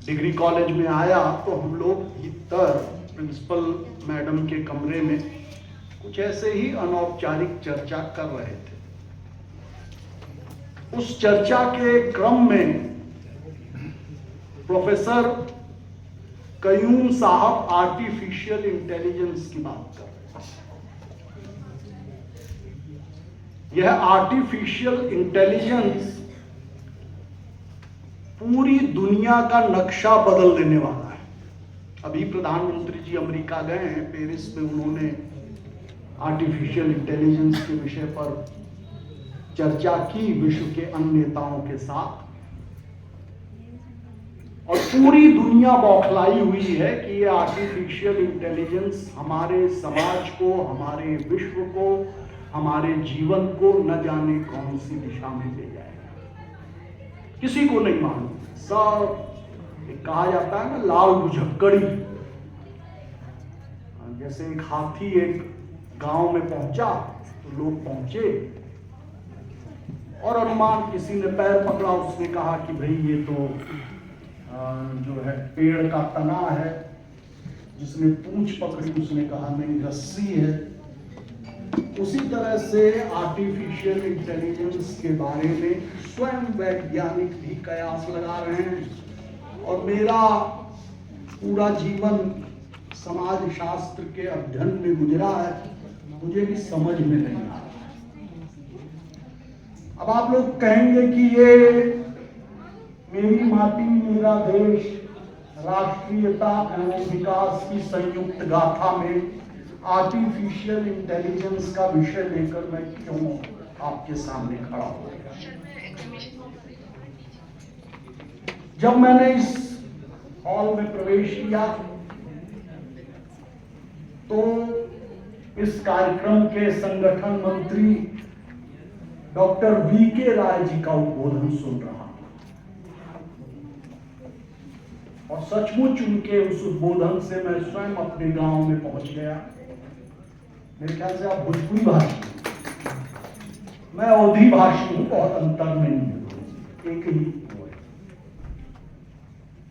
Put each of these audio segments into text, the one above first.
Degree college में आया तो हम लोग भीतर प्रिंसिपल मैडम के कमरे में कुछ ऐसे ही अनौपचारिक चर्चा कर रहे थे। उस चर्चा के क्रम में प्रोफेसर कयूम साहब आर्टिफिशियल इंटेलिजेंस की बात कर रहे थे। यह आर्टिफिशियल इंटेलिजेंस पूरी दुनिया का नक्शा बदल देने वाला है। अभी प्रधानमंत्री जी अमेरिका गए हैं, पेरिस में उन्होंने आर्टिफिशियल इंटेलिजेंस के विषय पर चर्चा की विश्व के अन्य नेताओं के साथ, और पूरी दुनिया बौखलाई हुई है कि ये आर्टिफिशियल इंटेलिजेंस हमारे समाज को, हमारे विश्व को, हमारे जीवन को न जाने कौन सी दिशा में ले जाएगा। किसी को नहीं मालूम। सब कहा जाता है ना, लाल भुजक्कड़ी। जैसे एक हाथी एक गांव में पहुंचा तो लोग पहुंचे और अनुमान किसी ने पैर पकड़ा, उसने कहा कि भाई ये तो जो है पेड़ का तना है। जिसने पूंछ पकड़ी उसने कहा नहीं रस्सी है। उसी तरह से आर्टिफिशियल इंटेलिजेंस के बारे में स्वयं वैज्ञानिक भी कयास लगा रहे हैं, और मेरा पूरा जीवन समाज शास्त्र के अध्ययन में गुजरा है, मुझे भी समझ में नहीं आ रहा। अब आप लोग कहेंगे कि ये मेरी माटी मेरा देश राष्ट्रीयता एवं विकास की संयुक्त गाथा में आर्टिफिशियल इंटेलिजेंस का विषय लेकर मैं क्यों आपके सामने खड़ा हो गया। जब मैंने इस हॉल में प्रवेश किया तो इस कार्यक्रम के संगठन मंत्री डॉक्टर वीके राय जी का उद्बोधन सुन रहा, और सचमुच उनके उस उद्बोधन से मैं स्वयं अपने गांव में पहुंच गया। मेरे ख्याल से आप भोजपुरी भाषी, मैं अवधी भाषी हूं, बहुत अंतर नहीं है, एक ही।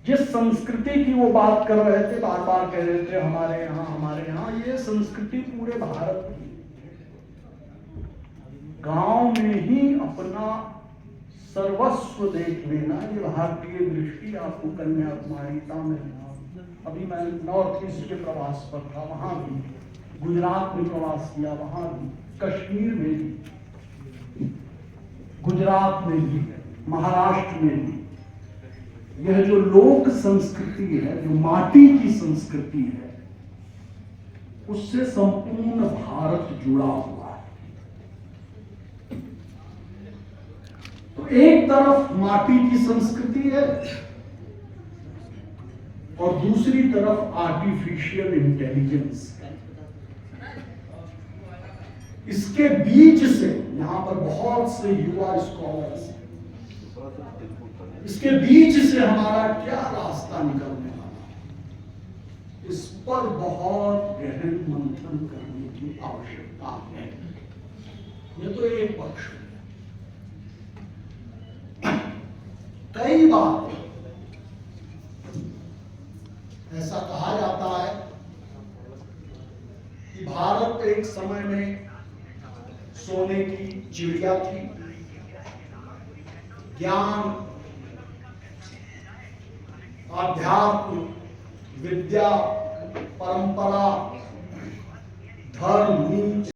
जिस संस्कृति की वो बात कर रहे थे, बार बार कह रहे थे हमारे यहाँ, ये संस्कृति पूरे भारत की। गांव में ही अपना सर्वस्व देख लेना, ये भारतीय दृष्टि। आपको कन्याकुमारी, तमिलनाडु, अभी मैं नॉर्थ ईस्ट के प्रवास पर था, वहां भी गुजरात में प्रवास किया, वहां भी कश्मीर में भी, गुजरात में भी, महाराष्ट्र में भी। यह जो लोक संस्कृति है, जो माटी की संस्कृति है, उससे संपूर्ण भारत जुड़ा हुआ है। तो एक तरफ माटी की संस्कृति है और दूसरी तरफ आर्टिफिशियल इंटेलिजेंस है। इसके बीच से यहां पर बहुत से युवा स्कॉलर्स, इसके बीच से हमारा क्या रास्ता निकलने वाला, इस पर बहुत गहन मंथन करने की आवश्यकता है। ये तो एक पक्ष है। कई बार ऐसा कहा जाता है कि भारत एक समय में सोने की चिड़िया थी। ज्ञान, आध्यात्म, विद्या, परंपरा, धर्म,